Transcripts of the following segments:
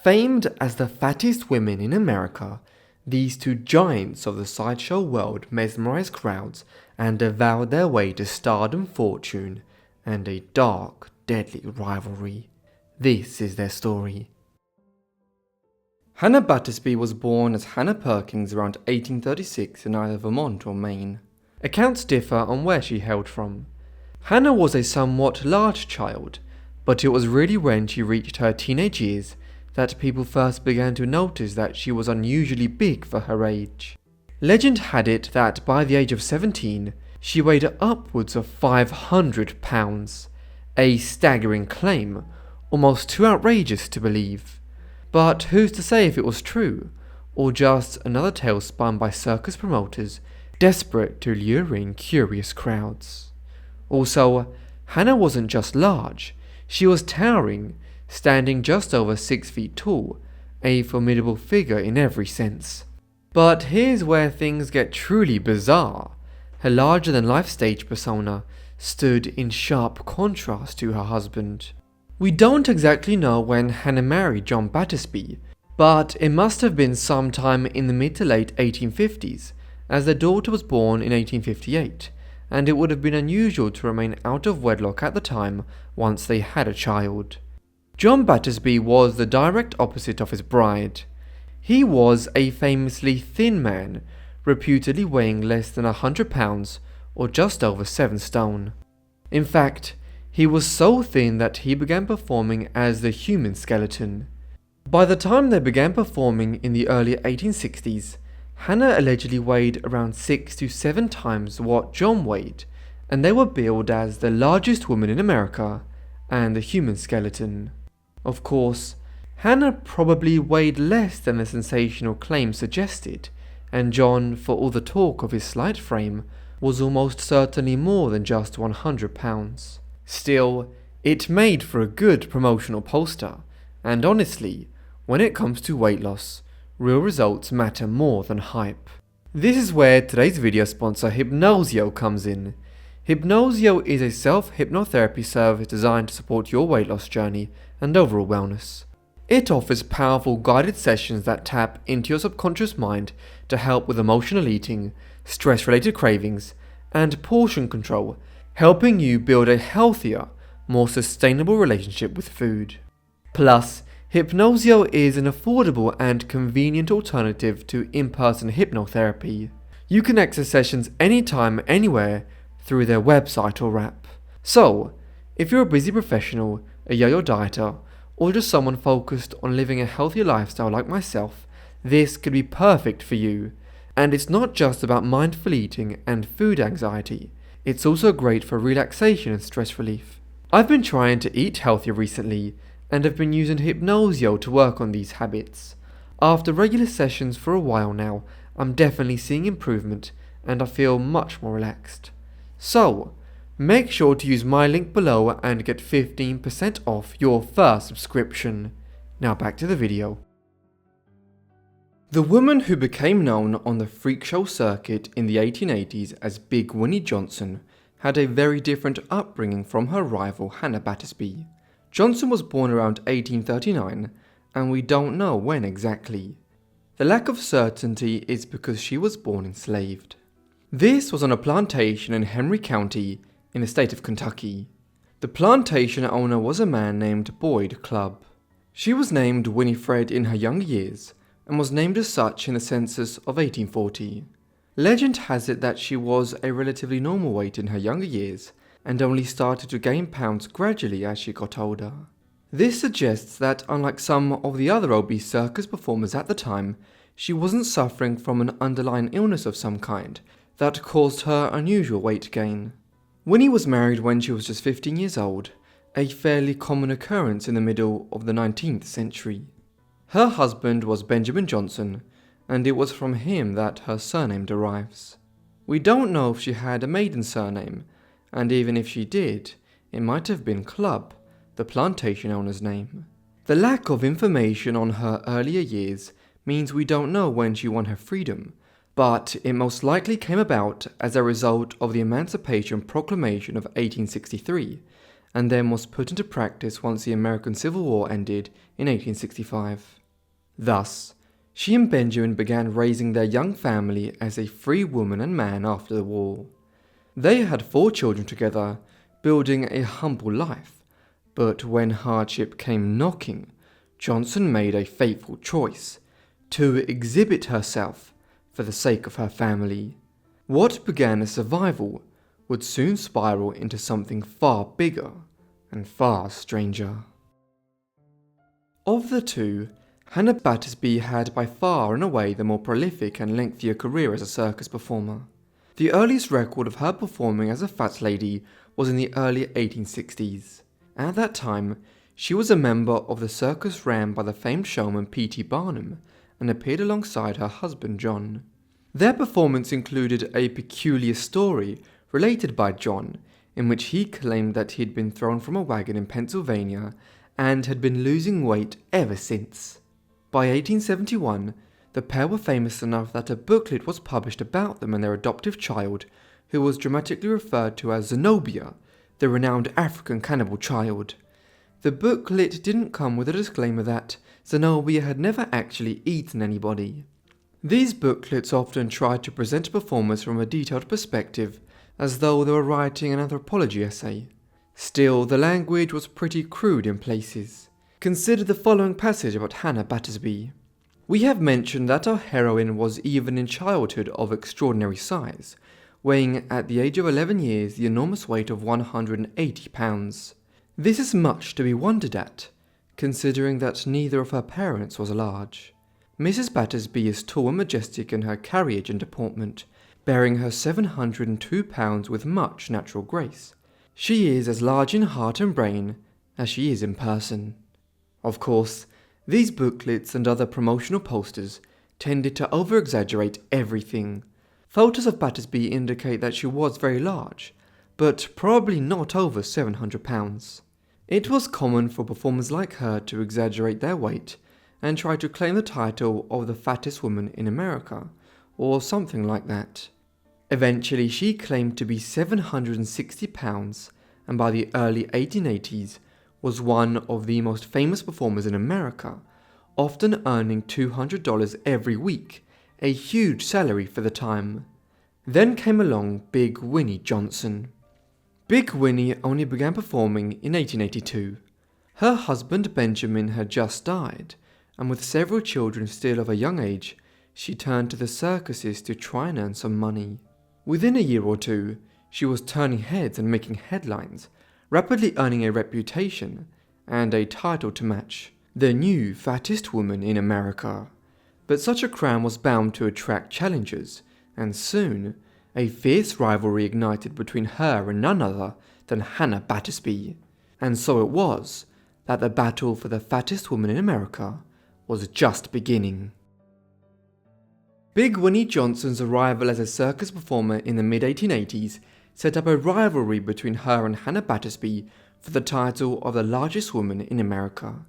Famed as the fattest women in America, these two giants of the sideshow world mesmerized crowds and devoured their way to stardom, fortune, and a dark, deadly rivalry. This is their story. Hannah Batispy was born as Hannah Perkins around 1836 in either Vermont or Maine. Accounts differ on where she hailed from. Hannah was a somewhat large child, but it was really when she reached her teenage years that people first began to notice that she was unusually big for her age. Legend had it that by the age of 17, she weighed upwards of 500 pounds, a staggering claim, almost too outrageous to believe. But who's to say if it was true, or just another tale spun by circus promoters desperate to lure in curious crowds. Also, Hannah wasn't just large, she was towering, standing just over 6 feet tall, a formidable figure in every sense. But here's where things get truly bizarre. Her larger-than-life stage persona stood in sharp contrast to her husband. We don't exactly know when Hannah married John Battersby, but it must have been sometime in the mid to late 1850s, as their daughter was born in 1858, and it would have been unusual to remain out of wedlock at the time once they had a child. John Battersby was the direct opposite of his bride. He was a famously thin man, reputedly weighing less than 100 pounds or just over 7 stone. In fact, he was so thin that he began performing as the human skeleton. By the time they began performing in the early 1860s, Hannah allegedly weighed around 6 to 7 times what John weighed, and they were billed as the largest woman in America and the human skeleton. Of course, Hannah probably weighed less than the sensational claim suggested, and John, for all the talk of his slight frame, was almost certainly more than just 100 pounds. Still, it made for a good promotional poster, and honestly, when it comes to weight loss, real results matter more than hype. This is where today's video sponsor Hypnosio comes in. Hypnosio is a self-hypnotherapy service designed to support your weight loss journey and overall wellness. It offers powerful guided sessions that tap into your subconscious mind to help with emotional eating, stress-related cravings, and portion control, helping you build a healthier, more sustainable relationship with food. Plus, Hypnosio is an affordable and convenient alternative to in-person hypnotherapy. You can access sessions anytime, anywhere, through their website or app. So, if you're a busy professional, a yo-yo dieter, or just someone focused on living a healthier lifestyle like myself, this could be perfect for you. And it's not just about mindful eating and food anxiety, it's also great for relaxation and stress relief. I've been trying to eat healthier recently, and have been using Hypnosio to work on these habits. After regular sessions for a while now, I'm definitely seeing improvement, and I feel much more relaxed. So, make sure to use my link below and get 15% off your first subscription. Now back to the video. The woman who became known on the freak show circuit in the 1880s as Big Winnie Johnson had a very different upbringing from her rival Hannah Batispy. Johnson was born around 1839, and we don't know when exactly. The lack of certainty is because she was born enslaved. This was on a plantation in Henry County in the state of Kentucky. The plantation owner was a man named Boyd Clubb. She was named Winifred in her younger years, and was named as such in the census of 1840. Legend has it that she was a relatively normal weight in her younger years, and only started to gain pounds gradually as she got older. This suggests that unlike some of the other obese circus performers at the time, she wasn't suffering from an underlying illness of some kind that caused her unusual weight gain. Winnie was married when she was just 15 years old, a fairly common occurrence in the middle of the 19th century. Her husband was Benjamin Johnson, and it was from him that her surname derives. We don't know if she had a maiden surname, and even if she did, it might have been Clubb, the plantation owner's name. The lack of information on her earlier years means we don't know when she won her freedom, but it most likely came about as a result of the Emancipation Proclamation of 1863, and then was put into practice once the American Civil War ended in 1865. Thus, she and Benjamin began raising their young family as a free woman and man after the war. They had 4 children together, building a humble life, but when hardship came knocking, Johnson made a fateful choice to exhibit herself for the sake of her family. What began as survival would soon spiral into something far bigger and far stranger. Of the two, Hannah Batispy had by far and away the more prolific and lengthier career as a circus performer. The earliest record of her performing as a fat lady was in the early 1860s. At that time, she was a member of the circus ran by the famed showman P.T. Barnum and appeared alongside her husband John. Their performance included a peculiar story related by John, in which he claimed that he had been thrown from a wagon in Pennsylvania and had been losing weight ever since. By 1871, the pair were famous enough that a booklet was published about them and their adoptive child, who was dramatically referred to as Zenobia, the renowned African cannibal child. The booklet didn't come with a disclaimer that Zenobia had never actually eaten anybody. These booklets often tried to present performers from a detailed perspective, as though they were writing an anthropology essay. Still, the language was pretty crude in places. Consider the following passage about Hannah Batispy. We have mentioned that our heroine was even in childhood of extraordinary size, weighing at the age of 11 years the enormous weight of 180 pounds. This is much to be wondered at, considering that neither of her parents was large. Mrs. Battersby is tall and majestic in her carriage and deportment, bearing her 702 pounds with much natural grace. She is as large in heart and brain as she is in person. Of course, these booklets and other promotional posters tended to over-exaggerate everything. Photos of Battersby indicate that she was very large, but probably not over 700 pounds. It was common for performers like her to exaggerate their weight and try to claim the title of the fattest woman in America, or something like that. Eventually, she claimed to be 760 pounds, and by the early 1880s was one of the most famous performers in America, often earning $200 every week, a huge salary for the time. Then came along Big Winnie Johnson. Big Winnie only began performing in 1882. Her husband Benjamin had just died, and with several children still of a young age, she turned to the circuses to try and earn some money. Within a year or two, she was turning heads and making headlines, rapidly earning a reputation and a title to match, the new fattest woman in America. But such a crown was bound to attract challengers, and soon a fierce rivalry ignited between her and none other than Hannah Batispy. And so it was that the battle for the fattest woman in America was just beginning. Big Winnie Johnson's arrival as a circus performer in the mid-1880s set up a rivalry between her and Hannah Batispy for the title of the largest woman in America.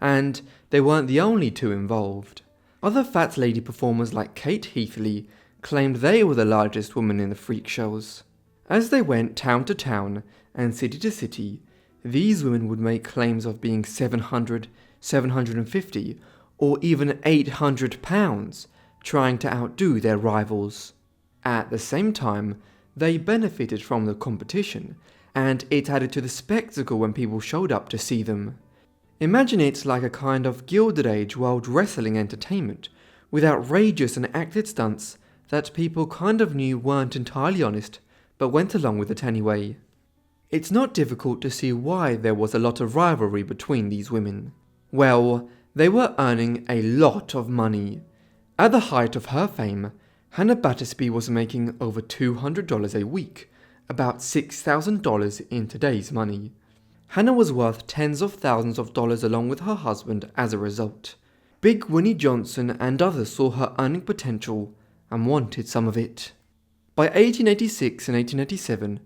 And they weren't the only two involved. Other fat lady performers like Kate Heathley claimed they were the largest woman in the freak shows. As they went town to town and city to city, these women would make claims of being 700, 750, or even 800 pounds, trying to outdo their rivals. At the same time, they benefited from the competition, and it added to the spectacle when people showed up to see them. Imagine it like a kind of Gilded Age world wrestling entertainment, with outrageous and acted stunts that people kind of knew weren't entirely honest, but went along with it anyway. It's not difficult to see why there was a lot of rivalry between these women. Well, they were earning a lot of money. At the height of her fame, Hannah Batispy was making over $200 a week, about $6,000 in today's money. Hannah was worth tens of thousands of dollars along with her husband as a result. Big Winnie Johnson and others saw her earning potential and wanted some of it. By 1886 and 1887,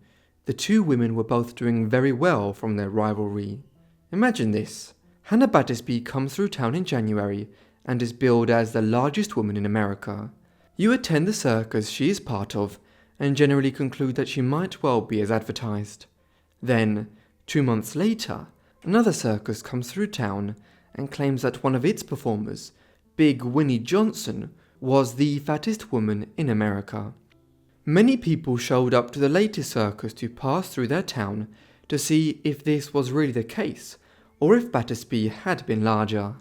the two women were both doing very well from their rivalry. Imagine this. Hannah Batispy comes through town in January and is billed as the largest woman in America. You attend the circus she is part of and generally conclude that she might well be as advertised. Then, 2 months later, another circus comes through town and claims that one of its performers, Big Winnie Johnson, was the fattest woman in America. Many people showed up to the latest circus to pass through their town to see if this was really the case, or if Battersby had been larger.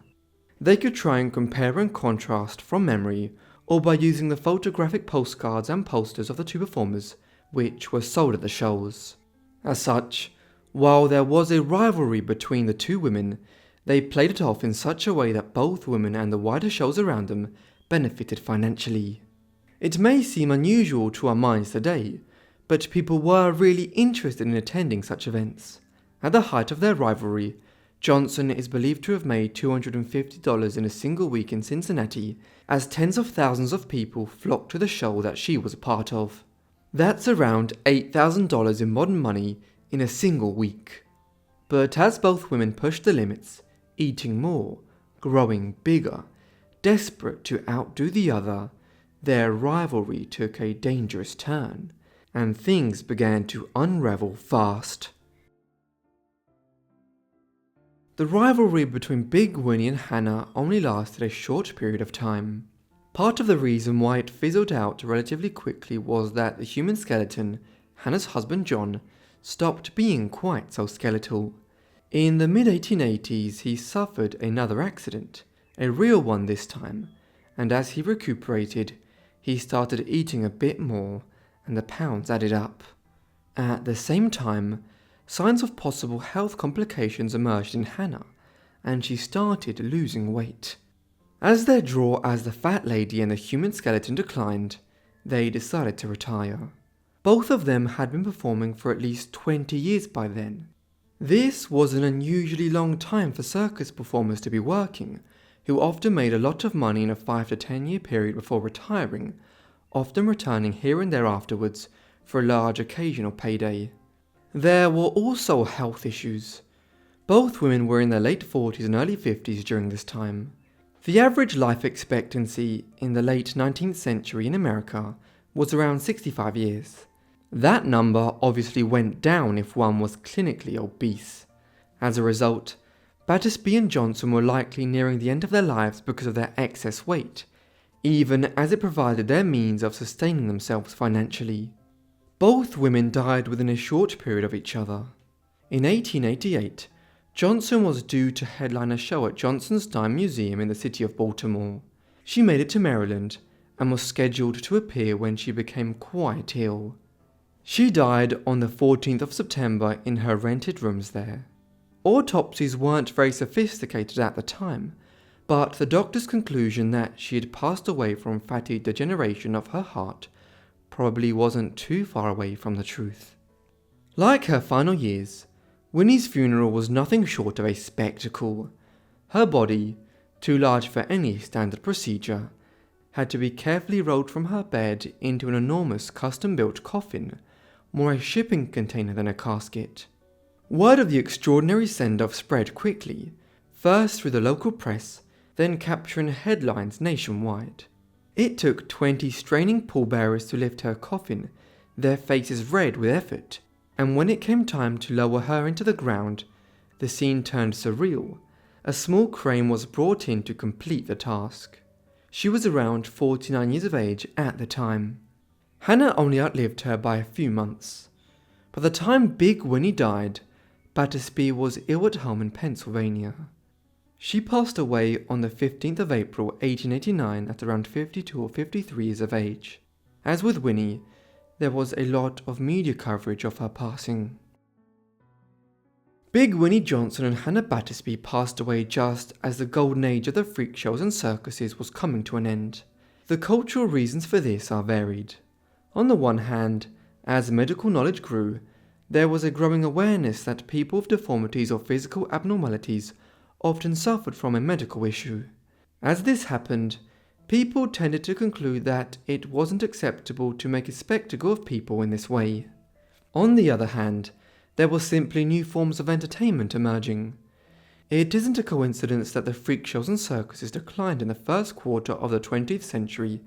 They could try and compare and contrast from memory, or by using the photographic postcards and posters of the two performers, which were sold at the shows. As such, while there was a rivalry between the two women, they played it off in such a way that both women and the wider shows around them benefited financially. It may seem unusual to our minds today, but people were really interested in attending such events. At the height of their rivalry, Johnson is believed to have made $250 in a single week in Cincinnati, as tens of thousands of people flocked to the show that she was a part of. That's around $8,000 in modern money in a single week. But as both women pushed the limits, eating more, growing bigger, desperate to outdo the other, their rivalry took a dangerous turn, and things began to unravel fast. The rivalry between Big Winnie and Hannah only lasted a short period of time. Part of the reason why it fizzled out relatively quickly was that the human skeleton, Hannah's husband John, stopped being quite so skeletal. In the mid-1880s he suffered another accident, a real one this time, and as he recuperated, he started eating a bit more, and the pounds added up. At the same time, signs of possible health complications emerged in Hannah, and she started losing weight. As their draw as the fat lady and the human skeleton declined, they decided to retire. Both of them had been performing for at least 20 years by then. This was an unusually long time for circus performers to be working, who often made a lot of money in a 5 to 10 year period before retiring, often returning here and there afterwards for a large occasional payday. There were also health issues. Both women were in their late 40s and early 50s during this time. The average life expectancy in the late 19th century in America was around 65 years. That number obviously went down if one was clinically obese. As a result, Battersby and Johnson were likely nearing the end of their lives because of their excess weight, even as it provided their means of sustaining themselves financially. Both women died within a short period of each other. In 1888, Johnson was due to headline a show at Johnson's Dime Museum in the city of Baltimore. She made it to Maryland and was scheduled to appear when she became quite ill. She died on the 14th of September in her rented rooms there. Autopsies weren't very sophisticated at the time, but the doctor's conclusion that she had passed away from fatty degeneration of her heart probably wasn't too far away from the truth. Like her final years, Winnie's funeral was nothing short of a spectacle. Her body, too large for any standard procedure, had to be carefully rolled from her bed into an enormous custom-built coffin, more a shipping container than a casket. Word of the extraordinary send-off spread quickly, first through the local press, then capturing headlines nationwide. It took 20 straining pallbearers to lift her coffin, their faces red with effort, and when it came time to lower her into the ground, the scene turned surreal. A small crane was brought in to complete the task. She was around 49 years of age at the time. Hannah only outlived her by a few months. By the time Big Winnie died, Battersby was ill at home in Pennsylvania. She passed away on the 15th of April 1889 at around 52 or 53 years of age. As with Winnie, there was a lot of media coverage of her passing. Big Winnie Johnson and Hannah Batispy passed away just as the golden age of the freak shows and circuses was coming to an end. The cultural reasons for this are varied. On the one hand, as medical knowledge grew, there was a growing awareness that people with deformities or physical abnormalities often suffered from a medical issue. As this happened, people tended to conclude that it wasn't acceptable to make a spectacle of people in this way. On the other hand, there were simply new forms of entertainment emerging. It isn't a coincidence that the freak shows and circuses declined in the first quarter of the 20th century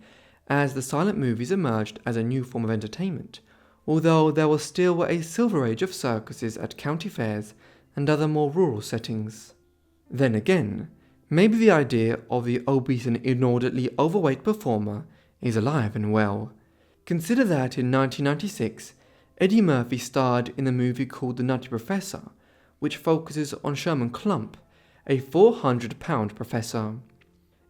as the silent movies emerged as a new form of entertainment, although there was still a silver age of circuses at county fairs and other more rural settings. Then again, maybe the idea of the obese and inordinately overweight performer is alive and well. Consider that in 1996, Eddie Murphy starred in a movie called The Nutty Professor, which focuses on Sherman Klump, a 400-pound professor.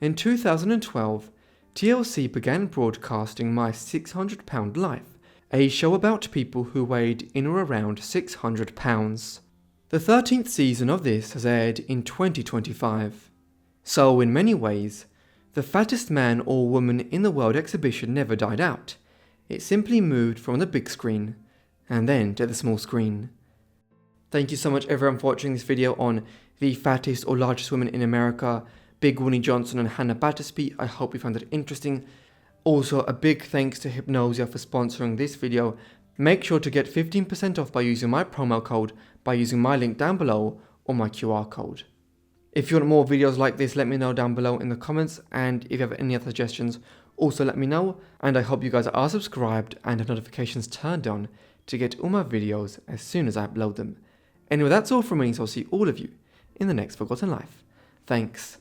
In 2012, TLC began broadcasting My 600-Pound Life, a show about people who weighed in or around 600 pounds. The 13th season of this has aired in 2025. So in many ways, the fattest man or woman in the world exhibition never died out. It simply moved from the big screen and then to the small screen. Thank you so much everyone for watching this video on the fattest or largest women in America, Big Winnie Johnson and Hannah Batispy. I hope you found it interesting. Also, a big thanks to Hypnosia for sponsoring this video. Make sure to get 15% off by using my promo code by using my link down below or my QR code. If you want more videos like this, let me know down below in the comments, and if you have any other suggestions, also let me know. And I hope you guys are subscribed and have notifications turned on to get all my videos as soon as I upload them. Anyway, that's all from me, so I'll see all of you in the next Forgotten Life. Thanks,